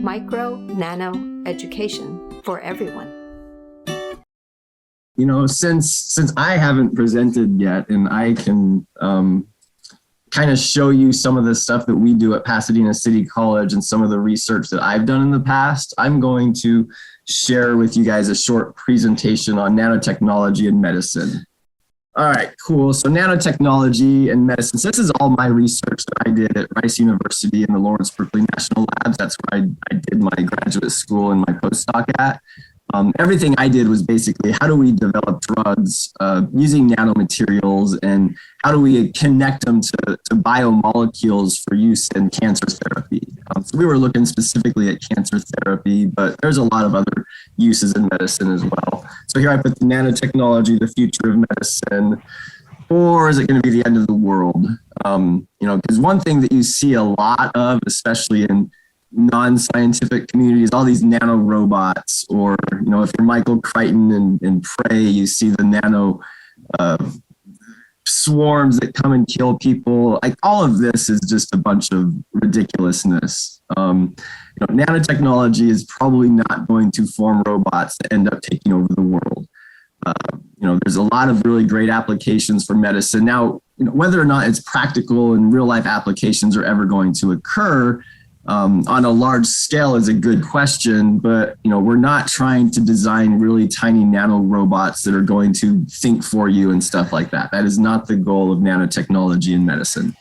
micro nano education for everyone. You know, since I haven't presented yet, and I can kind of show you some of the stuff that we do at Pasadena City College and some of the research that I've done in the past, I'm going to share with you guys a short presentation on nanotechnology and medicine. All right, cool. So nanotechnology and medicine. So this is all my research that I did at Rice University in the Lawrence Berkeley National Labs. That's where I did my graduate school and my postdoc at. Everything I did was basically how do we develop drugs using nanomaterials, and how do we connect them to biomolecules for use in cancer therapy. So we were looking specifically at cancer therapy, but there's a lot of other uses in medicine as well. So here I put the nanotechnology, the future of medicine, or is it going to be the end of the world? You know, because one thing that you see a lot of, especially in non-scientific communities, all these nano robots, or, you know, if you're Michael Crichton in Prey, you see the nano swarms that come and kill people. Like, all of this is just a bunch of ridiculousness. You know, nanotechnology is probably not going to form robots that end up taking over the world. You know, there's a lot of really great applications for medicine. Now, you know, whether or not it's practical and real life applications are ever going to occur on a large scale is a good question, but, you know, we're not trying to design really tiny nano robots that are going to think for you and stuff like that. That is not the goal of nanotechnology in medicine.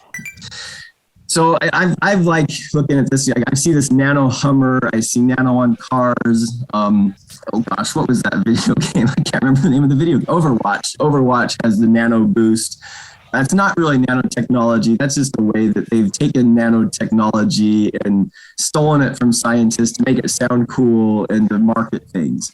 So I've like looking at this, I see this nano Hummer, I see nano on cars. Oh gosh, what was that video game? I can't remember the name of the video. Overwatch. Overwatch has the nano boost. That's not really nanotechnology. That's just the way that they've taken nanotechnology and stolen it from scientists to make it sound cool and to market things.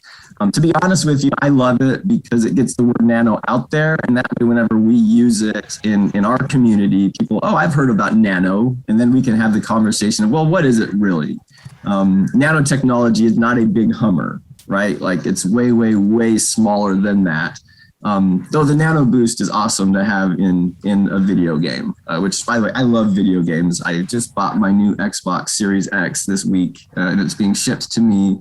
To be honest with you, I love it because it gets the word nano out there. And that way, whenever we use it in our community, people, oh, I've heard about nano. And then we can have the conversation of, well, what is it really? Nanotechnology is not a big Hummer, right? Like, it's way, way, way smaller than that. Though the Nano Boost is awesome to have in a video game, which, by the way, I love video games. I just bought my new Xbox Series X this week, and it's being shipped to me.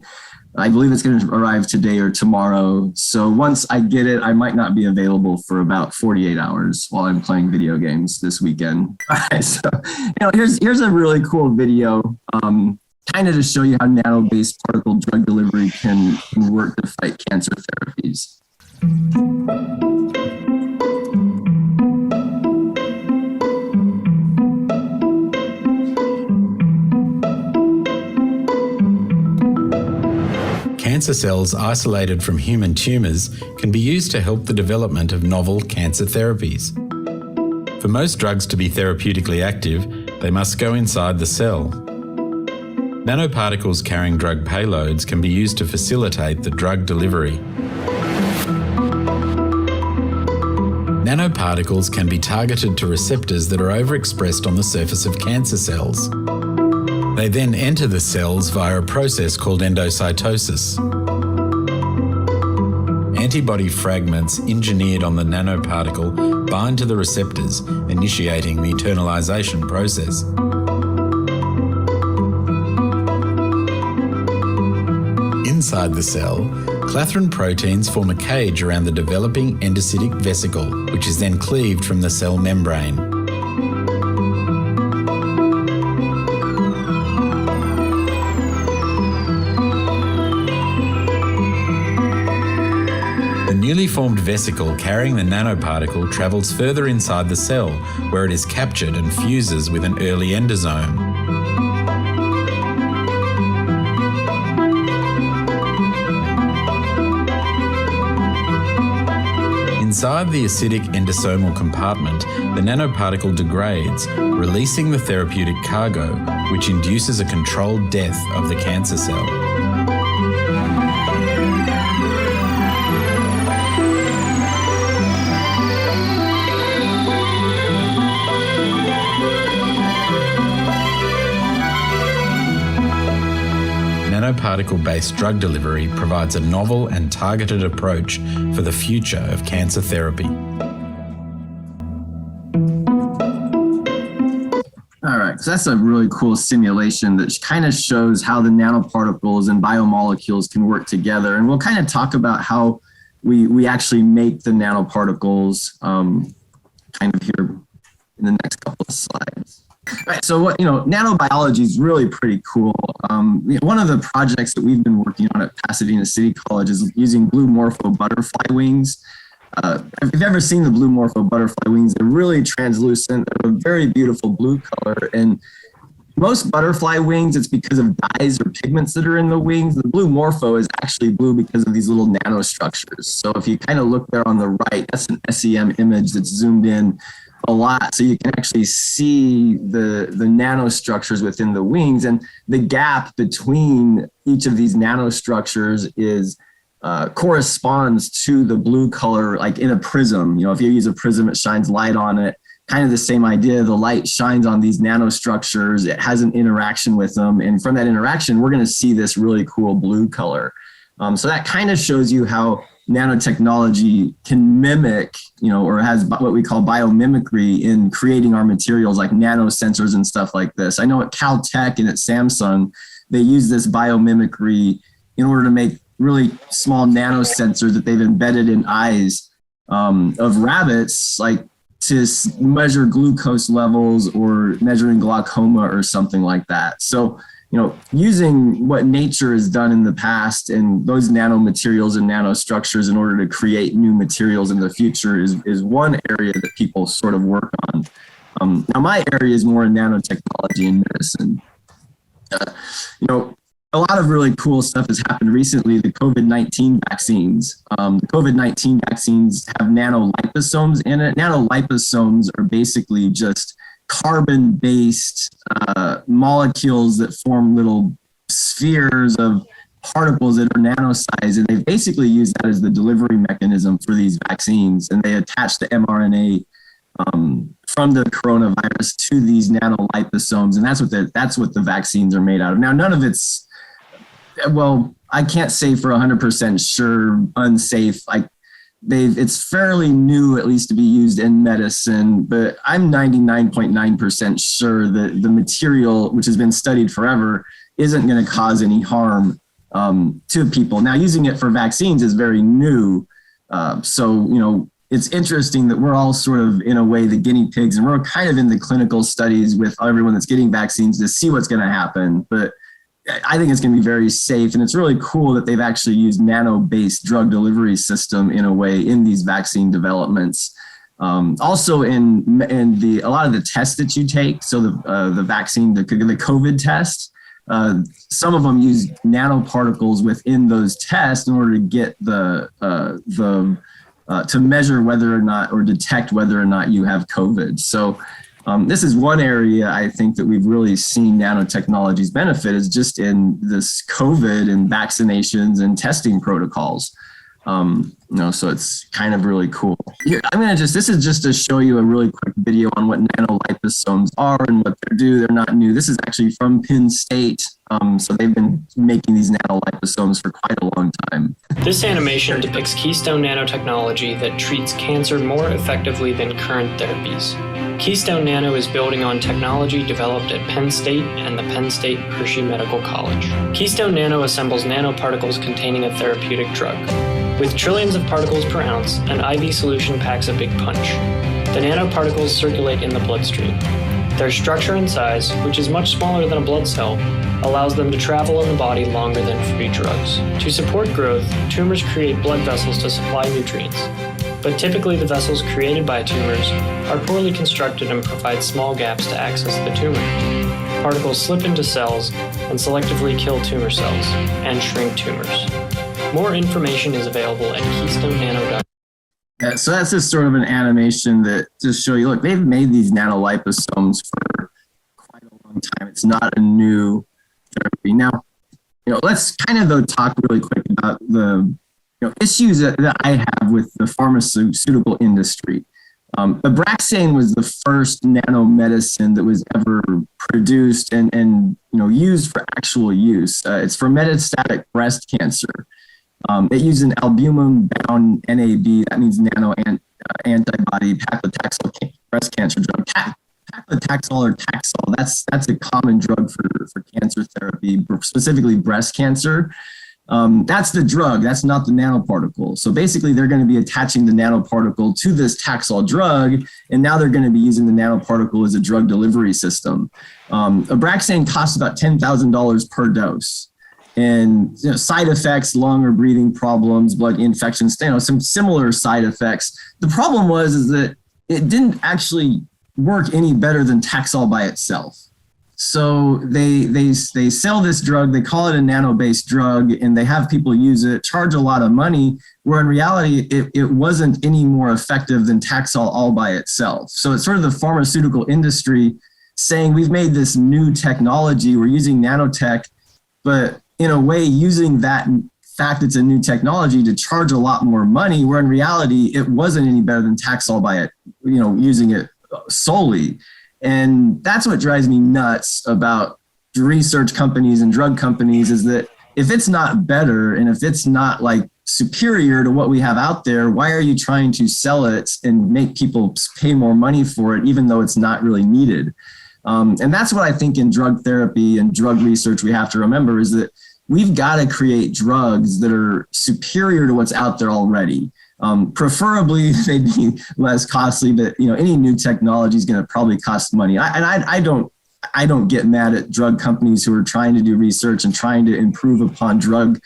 I believe it's going to arrive today or tomorrow. So once I get it, I might not be available for about 48 hours while I'm playing video games this weekend. All right, so, you know, here's a really cool video, kind of to show you how nano-based particle drug delivery can work to fight cancer therapies. Cancer cells isolated from human tumours can be used to help the development of novel cancer therapies. For most drugs to be therapeutically active, they must go inside the cell. Nanoparticles carrying drug payloads can be used to facilitate the drug delivery. Nanoparticles can be targeted to receptors that are overexpressed on the surface of cancer cells. They then enter the cells via a process called endocytosis. Antibody fragments engineered on the nanoparticle bind to the receptors, initiating the internalization process. Inside the cell, clathrin proteins form a cage around the developing endocytic vesicle, which is then cleaved from the cell membrane. The newly formed vesicle carrying the nanoparticle travels further inside the cell, where it is captured and fuses with an early endosome. Inside the acidic endosomal compartment, the nanoparticle degrades, releasing the therapeutic cargo, which induces a controlled death of the cancer cell. Nanoparticle-based drug delivery provides a novel and targeted approach for the future of cancer therapy. All right, So that's a really cool simulation that kind of shows how the nanoparticles and biomolecules can work together. And we'll kind of talk about how we actually make the nanoparticles kind of here in the next couple of slides. All right, so nanobiology is really pretty cool. One of the projects that we've been working on at Pasadena City College is using blue morpho butterfly wings. If you've ever seen the blue morpho butterfly wings, they're really translucent. They're a very beautiful blue color. And most butterfly wings, it's because of dyes or pigments that are in the wings. The blue morpho is actually blue because of these little nanostructures. So if you kind of look there on the right, that's an SEM image that's zoomed in a lot. So you can actually see the nanostructures within the wings, and the gap between each of these nanostructures is corresponds to the blue color, like in a prism. If you use a prism, it shines light on it. Kind of the same idea. The light shines on these nanostructures. It has an interaction with them. And from that interaction, we're going to see this really cool blue color. So that kind of shows you how nanotechnology can mimic, or has what we call biomimicry in creating our materials like nanosensors and stuff like this. I know at Caltech and at Samsung, they use this biomimicry in order to make really small nanosensors that they've embedded in eyes of rabbits, like to measure glucose levels or measuring glaucoma or something like that. So, using what nature has done in the past and those nanomaterials and nanostructures in order to create new materials in the future is one area that people sort of work on. Now, my area is more in nanotechnology and medicine. A lot of really cool stuff has happened recently. The COVID-19 vaccines. The COVID-19 vaccines have nanoliposomes in it. Nanoliposomes are basically just carbon-based molecules that form little spheres of particles that are nano-sized, and they basically use that as the delivery mechanism for these vaccines, and they attach the mRNA from the coronavirus to these nanoliposomes, and that's what the vaccines are made out of. Now, none of it's, well, I can't say for 100% sure unsafe. It's fairly new, at least, to be used in medicine, but I'm 99.9% sure that the material, which has been studied forever, isn't going to cause any harm to people. Now, using it for vaccines is very new. So, it's interesting that we're all sort of, in a way, the guinea pigs, and we're kind of in the clinical studies with everyone that's getting vaccines to see what's going to happen. But I think it's going to be very safe, and it's really cool that they've actually used nano-based drug delivery system in a way in these vaccine developments. Also, in a lot of the tests that you take, so the vaccine, the COVID test, some of them use nanoparticles within those tests in order to get to measure whether or not, or detect whether or not you have COVID. So this is one area I think that we've really seen nanotechnology's benefit, is just in this COVID and vaccinations and testing protocols. So it's kind of really cool. Here, this is just to show you a really quick video on what nanoliposomes are and what they do. They're not new. This is actually from Penn State. So they've been making these nanoliposomes for quite a long time. This animation depicts keystone nanotechnology that treats cancer more effectively than current therapies. Keystone Nano is building on technology developed at Penn State and the Penn State Hershey Medical College. Keystone Nano assembles nanoparticles containing a therapeutic drug. With trillions of particles per ounce, an IV solution packs a big punch. The nanoparticles circulate in the bloodstream. Their structure and size, which is much smaller than a blood cell, allows them to travel in the body longer than free drugs. To support growth, tumors create blood vessels to supply nutrients. But typically the vessels created by tumors are poorly constructed and provide small gaps to access the tumor. Particles slip into cells and selectively kill tumor cells and shrink tumors. More information is available at keystonenano.com. Yeah, so that's just sort of an animation that just show you, look, they've made these nanoliposomes for quite a long time. It's not a new therapy. Now, let's kind of talk really quick about the issues that I have with the pharmaceutical industry. Abraxane was the first nanomedicine that was ever produced and used for actual use. It's for metastatic breast cancer. It used an albumin-bound NAB, that means nano antibody paclitaxel breast cancer drug. Paclitaxel or Taxol, that's a common drug for cancer therapy, specifically breast cancer. That's the drug, that's not the nanoparticle. So basically they're going to be attaching the nanoparticle to this Taxol drug, and now they're going to be using the nanoparticle as a drug delivery system. Abraxane costs about $10,000 per dose. And side effects, lung or breathing problems, blood infections, some similar side effects. The problem is that it didn't actually work any better than Taxol by itself. So they sell this drug, they call it a nano-based drug, and they have people use it, charge a lot of money, where in reality, it wasn't any more effective than Taxol all by itself. So it's sort of the pharmaceutical industry saying, we've made this new technology, we're using nanotech, but in a way using that fact it's a new technology to charge a lot more money, where in reality, it wasn't any better than Taxol by it, using it solely. And that's what drives me nuts about research companies and drug companies, is that if it's not better and if it's not like superior to what we have out there, why are you trying to sell it and make people pay more money for it, even though it's not really needed? And that's what I think in drug therapy and drug research we have to remember, is that we've got to create drugs that are superior to what's out there already. Preferably they'd be less costly, but any new technology is going to probably cost money. I don't get mad at drug companies who are trying to do research and trying to improve upon drug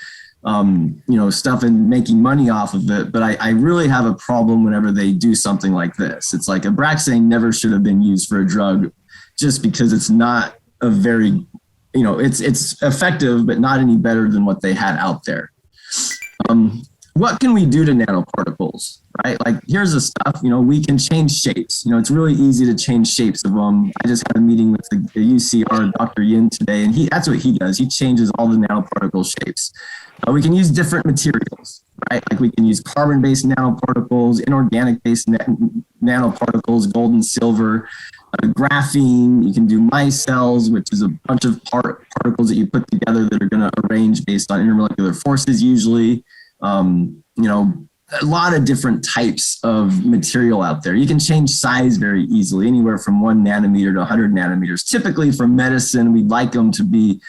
stuff and making money off of it. But I really have a problem whenever they do something like this. It's like Abraxane never should have been used for a drug, just because it's not a very, it's effective, but not any better than what they had out there. What can we do to nanoparticles, right? Like, here's the stuff, we can change shapes. It's really easy to change shapes of them. I just had a meeting with the UCR, Dr. Yin today, and that's what he does. He changes all the nanoparticle shapes. We can use different materials, right? Like we can use carbon-based nanoparticles, inorganic-based nanoparticles, gold and silver, graphene. You can do micelles, which is a bunch of particles that you put together that are going to arrange based on intermolecular forces usually. A lot of different types of material out there. You can change size very easily, anywhere from 1 nanometer to 100 nanometers. Typically for medicine, we'd like them to be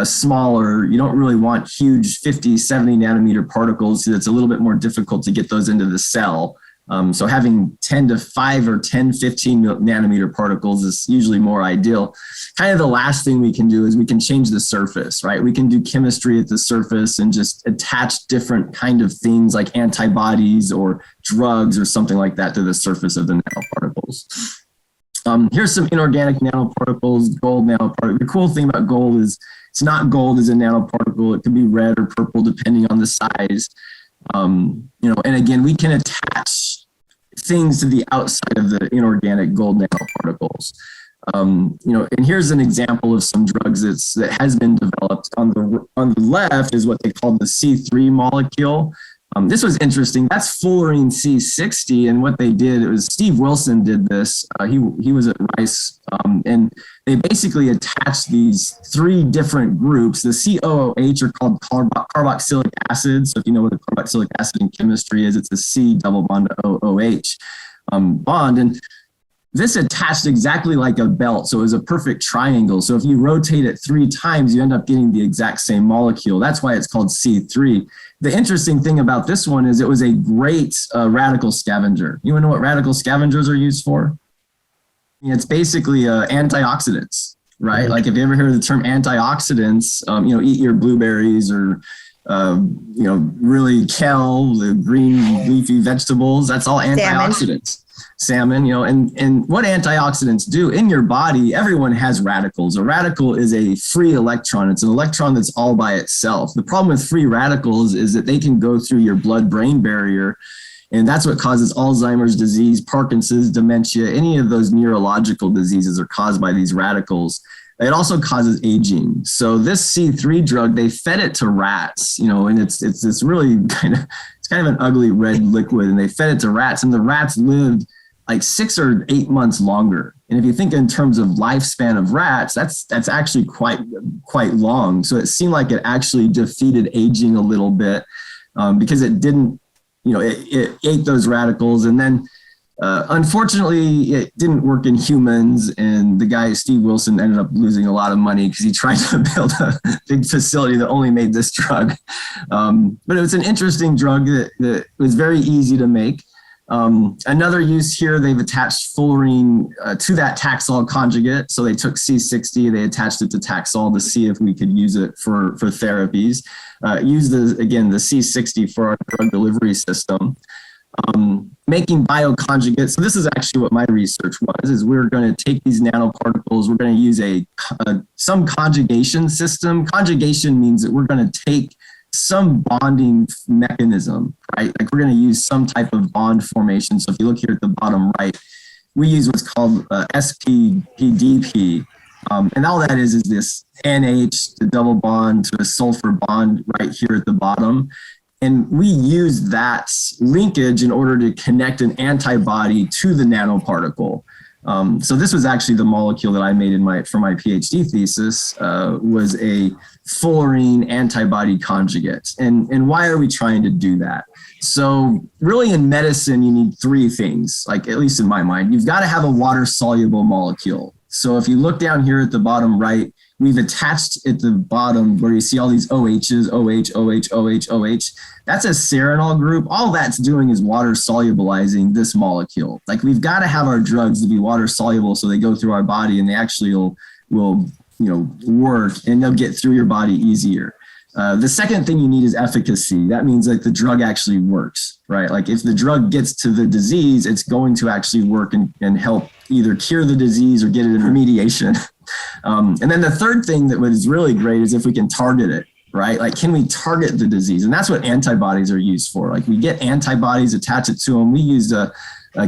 smaller. You don't really want huge 50, 70 nanometer particles, so it's a little bit more difficult to get those into the cell. So having 10 to 5 or 10, 15 nanometer particles is usually more ideal. Kind of the last thing we can do is we can change the surface, right? We can do chemistry at the surface and just attach different kind of things like antibodies or drugs or something like that to the surface of the nanoparticles. Here's some inorganic nanoparticles, gold nanoparticle. The cool thing about gold is it's not gold as a nanoparticle. It could be red or purple depending on the size. And again, we can attach things to the outside of the inorganic gold nanoparticles. And here's an example of some drugs that has been developed. On the left is what they call the C3 molecule. This was interesting. That's fullerene C60, and what they did, it was Steve Wilson did this. He was at Rice, and they basically attached these 3 different groups. The COOH are called carboxylic acid. So if you know what a carboxylic acid in chemistry is, it's a C double bond to OOH bond. And this attached exactly like a belt, so it was a perfect triangle. So if you rotate it 3 times, you end up getting the exact same molecule. That's why it's called C3. The interesting thing about this one is it was a great radical scavenger. You want to know what radical scavengers are used for? It's basically antioxidants, right? Mm-hmm. Like if you ever heard the term antioxidants, eat your blueberries or really kale, the green leafy vegetables. That's all antioxidants. Salmon, and what antioxidants do in your body, everyone has radicals. A radical is a free electron. It's an electron that's all by itself. The problem with free radicals is that they can go through your blood-brain barrier, and that's what causes Alzheimer's disease, Parkinson's, dementia. Any of those neurological diseases are caused by these radicals. It also causes aging. So this C3 drug, they fed it to rats, and it's this really kind of an ugly red liquid, and they fed it to rats, and the rats lived like 6 or 8 months longer. And if you think in terms of lifespan of rats, that's actually quite long. So it seemed like it actually defeated aging a little bit because it didn't, it ate those radicals. And then Unfortunately, it didn't work in humans, and the guy, Steve Wilson, ended up losing a lot of money because he tried to build a big facility that only made this drug. But it was an interesting drug that was very easy to make. Another use here, they've attached fullerene to that Taxol conjugate. So they took C60, they attached it to Taxol to see if we could use it for therapies. Use the C60 for our drug delivery system. Making bioconjugates. So this is actually what my research was, is we're going to take these nanoparticles, we're going to use some conjugation system. Conjugation means that we're going to take some bonding mechanism, right? Like we're going to use some type of bond formation. So if you look here at the bottom right, we use what's called SPDP. And all that is this NH, the double bond to a sulfur bond right here at the bottom. And we use that linkage in order to connect an antibody to the nanoparticle. So this was actually the molecule that I made for my PhD thesis, was a fullerene antibody conjugate. And why are we trying to do that? So really in medicine, you need three things, like at least in my mind. You've got to have a water-soluble molecule. So if you look down here at the bottom right, we've attached at the bottom where you see all these OHs, OH, OH, OH, OH. That's a serenol group. All that's doing is water solubilizing this molecule. Like we've got to have our drugs to be water soluble so they go through our body and they actually will work and they'll get through your body easier. The second thing you need is efficacy. That means like the drug actually works, right? Like if the drug gets to the disease, it's going to actually work and help either cure the disease or get it in remediation. And then the third thing that was really great is if we can target it, right? Like, can we target the disease? And that's what antibodies are used for. Like we get antibodies, attach it to them. We used a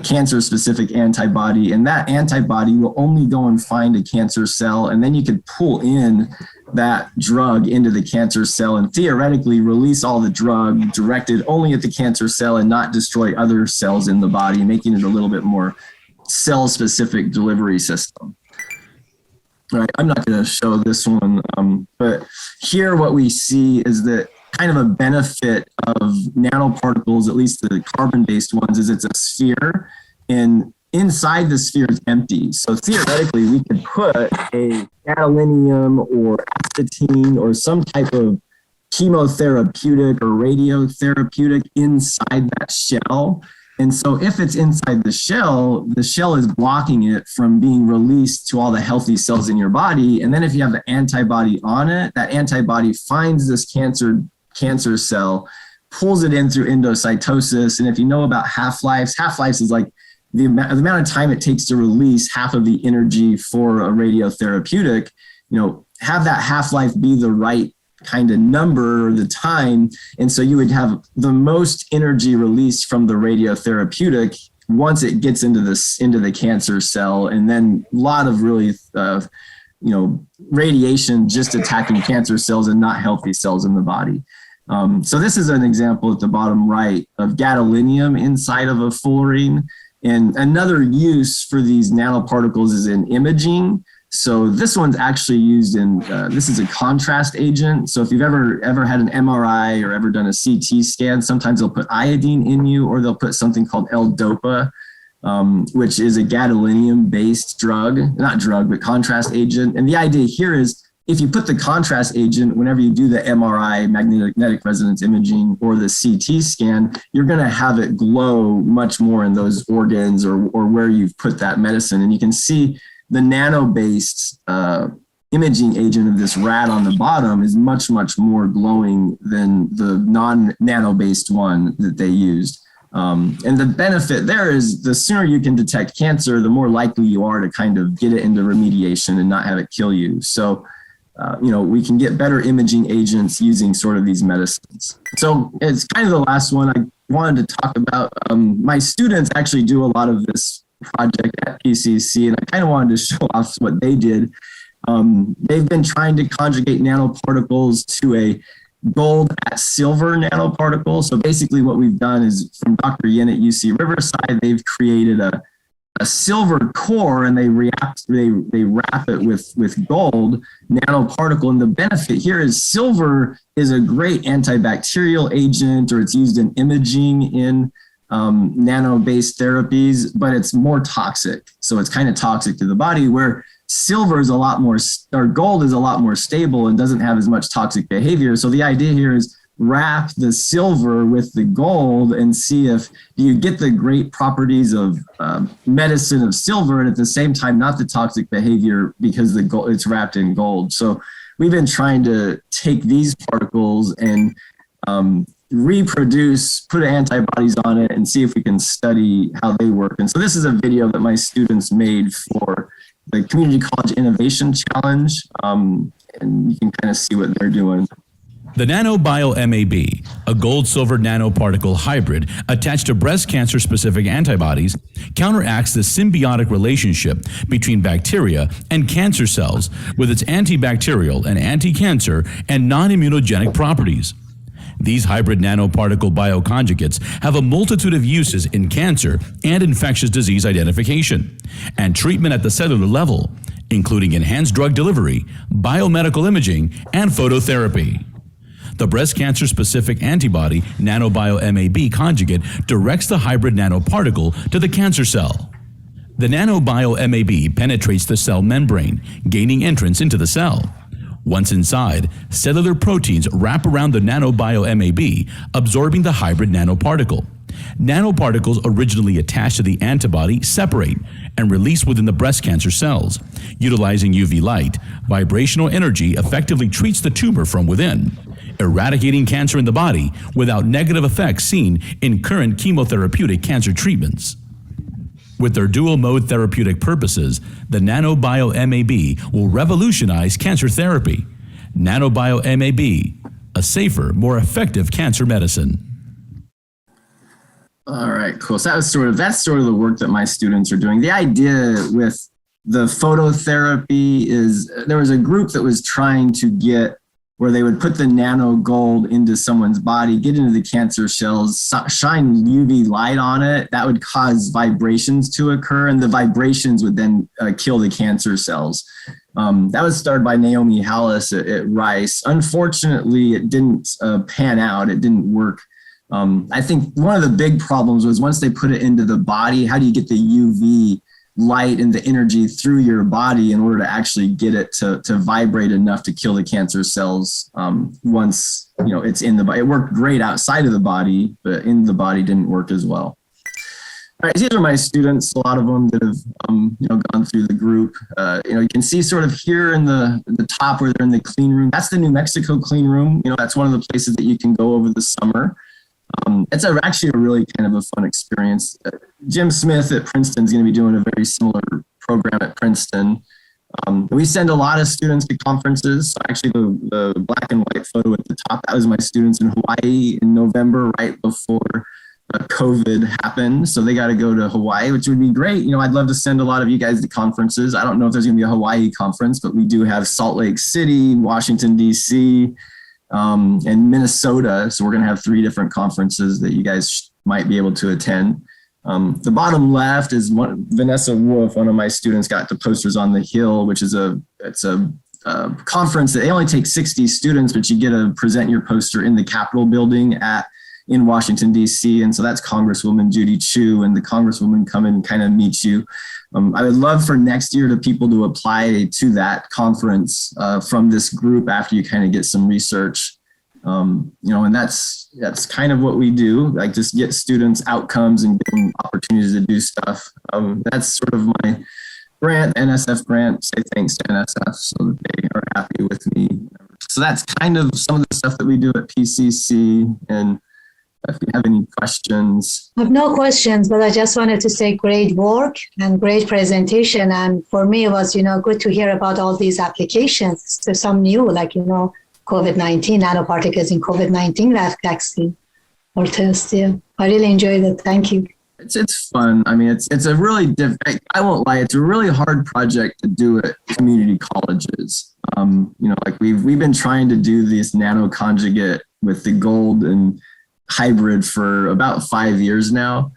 cancer-specific antibody, and that antibody will only go and find a cancer cell, and then you could pull in that drug into the cancer cell and theoretically release all the drug directed only at the cancer cell and not destroy other cells in the body, making it a little bit more cell-specific delivery system. All right, I'm not going to show this one, but here what we see is that kind of a benefit of nanoparticles, at least the carbon-based ones, is it's a sphere, and inside the sphere is empty. So theoretically, we could put a gadolinium or astatine or some type of chemotherapeutic or radiotherapeutic inside that shell. And so if it's inside the shell is blocking it from being released to all the healthy cells in your body. And then if you have the antibody on it, that antibody finds this cancer cell, pulls it in through endocytosis. And if you know about half-lives is like the amount of time it takes to release half of the energy for a radiotherapeutic, have that half-life be the right kind of number or the time. And so you would have the most energy released from the radiotherapeutic once it gets into the cancer cell. And then a lot of really, radiation just attacking cancer cells and not healthy cells in the body. So this is an example at the bottom right of gadolinium inside of a fullerene. And another use for these nanoparticles is in imaging. So this one's actually used in, this is a contrast agent. So if you've ever had an MRI or ever done a CT scan, sometimes they'll put iodine in you, or they'll put something called L-DOPA, which is a gadolinium-based but contrast agent. And the idea here is if you put the contrast agent, whenever you do the MRI, magnetic resonance imaging, or the CT scan, you're going to have it glow much more in those organs or where you've put that medicine. And you can see the nano-based imaging agent of this rat on the bottom is much, much more glowing than the non-nano-based one that they used. And the benefit there is the sooner you can detect cancer, the more likely you are to kind of get it into remediation and not have it kill you. So, we can get better imaging agents using sort of these medicines. So it's kind of the last one I wanted to talk about. My students actually do a lot of this project at PCC, and I kind of wanted to show off what they did. They've been trying to conjugate nanoparticles to a gold at silver nanoparticle. So basically what we've done is from Dr. Yin at UC Riverside, they've created a silver core, and they wrap it with gold nanoparticle. And the benefit here is silver is a great antibacterial agent, or it's used in imaging in nano-based therapies, but it's more toxic. So it's kind of toxic to the body, where silver is a lot more, or gold is a lot more stable and doesn't have as much toxic behavior. So the idea here is wrap the silver with the gold and see if you get the great properties of medicine of silver, and at the same time, not the toxic behavior because the gold, it's wrapped in gold. So we've been trying to take these particles and reproduce, put antibodies on it, and see if we can study how they work. And so this is a video that my students made for the Community College Innovation Challenge, and you can kind of see what they're doing. The NanoBio MAB, a gold-silver nanoparticle hybrid attached to breast cancer-specific antibodies, counteracts the symbiotic relationship between bacteria and cancer cells with its antibacterial and anti-cancer and non-immunogenic properties. These hybrid nanoparticle-bioconjugates have a multitude of uses in cancer and infectious disease identification and treatment at the cellular level, including enhanced drug delivery, biomedical imaging, and phototherapy. The breast cancer-specific antibody NanoBio MAB conjugate directs the hybrid nanoparticle to the cancer cell. The NanoBio MAB penetrates the cell membrane, gaining entrance into the cell. Once inside, cellular proteins wrap around the NanoBio MAB, absorbing the hybrid nanoparticle. Nanoparticles originally attached to the antibody separate and release within the breast cancer cells. Utilizing UV light, vibrational energy effectively treats the tumor from within, eradicating cancer in the body without negative effects seen in current chemotherapeutic cancer treatments. With their dual-mode therapeutic purposes, the NanoBio MAB will revolutionize cancer therapy. NanoBio MAB, a safer, more effective cancer medicine. All right, cool. So that's sort of the work that my students are doing. The idea with the phototherapy is there was a group that was trying to get where they would put the nano gold into someone's body, get into the cancer cells, shine UV light on it. That would cause vibrations to occur, and the vibrations would then kill the cancer cells. That was started by Naomi Hallis at Rice. Unfortunately, it didn't pan out. It didn't work. I think one of the big problems was once they put it into the body, how do you get the UV light and the energy through your body in order to actually get it to vibrate enough to kill the cancer cells once it's in the body. It worked great outside of the body, but in the body didn't work as well. All right, these are my students, a lot of them that have gone through the group. You can see sort of here in the top where they're in the clean room. That's the New Mexico clean room. That's one of the places that you can go over the summer. It's actually a really kind of a fun experience. Jim Smith at Princeton is going to be doing a very similar program at Princeton. We send a lot of students to conferences. So actually, the black and white photo at the top, that was my students in Hawaii in November, right before COVID happened. So they got to go to Hawaii, which would be great. I'd love to send a lot of you guys to conferences. I don't know if there's going to be a Hawaii conference, but we do have Salt Lake City, Washington, D.C., and Minnesota. So we're going to have 3 different conferences that you guys might be able to attend. The bottom left is Vanessa Wolf, one of my students, got the Posters on the Hill, which is it's a conference that they only take 60 students, but you get to present your poster in the Capitol building in Washington, D.C. And so that's Congresswoman Judy Chu, and the Congresswoman come in and kind of meet you. I would love for next year people to apply to that conference from this group after you kind of get some research. And that's kind of what we do, like just get students outcomes and give them opportunities to do stuff. That's sort of my grant, NSF grant, say thanks to NSF so that they are happy with me. So that's kind of some of the stuff that we do at PCC. And if you have any questions. I have no questions, but I just wanted to say great work and great presentation. And for me, it was, good to hear about all these applications. There's some new, like, COVID-19, nanoparticles in COVID-19 vaccine or test. Yeah, I really enjoyed it. Thank you. It's fun. I mean, it's a really I won't lie, it's a really hard project to do at community colleges. Like we've been trying to do this nano conjugate with the gold and hybrid for about 5 years now.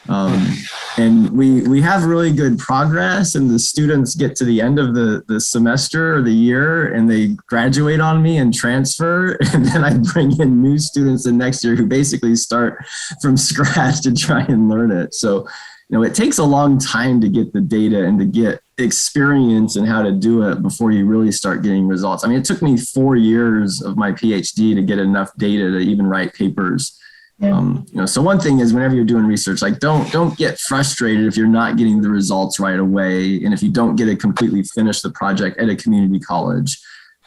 And we have really good progress, and the students get to the end of the semester or the year and they graduate on me and transfer. And then I bring in new students the next year who basically start from scratch to try and learn it. So, it takes a long time to get the data and to get experience in how to do it before you really start getting results. I mean, it took me 4 years of my PhD to get enough data to even write papers. Yeah. So one thing is, whenever you're doing research, like don't get frustrated if you're not getting the results right away, and if you don't get to completely finish the project at a community college,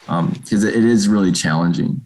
because it is really challenging.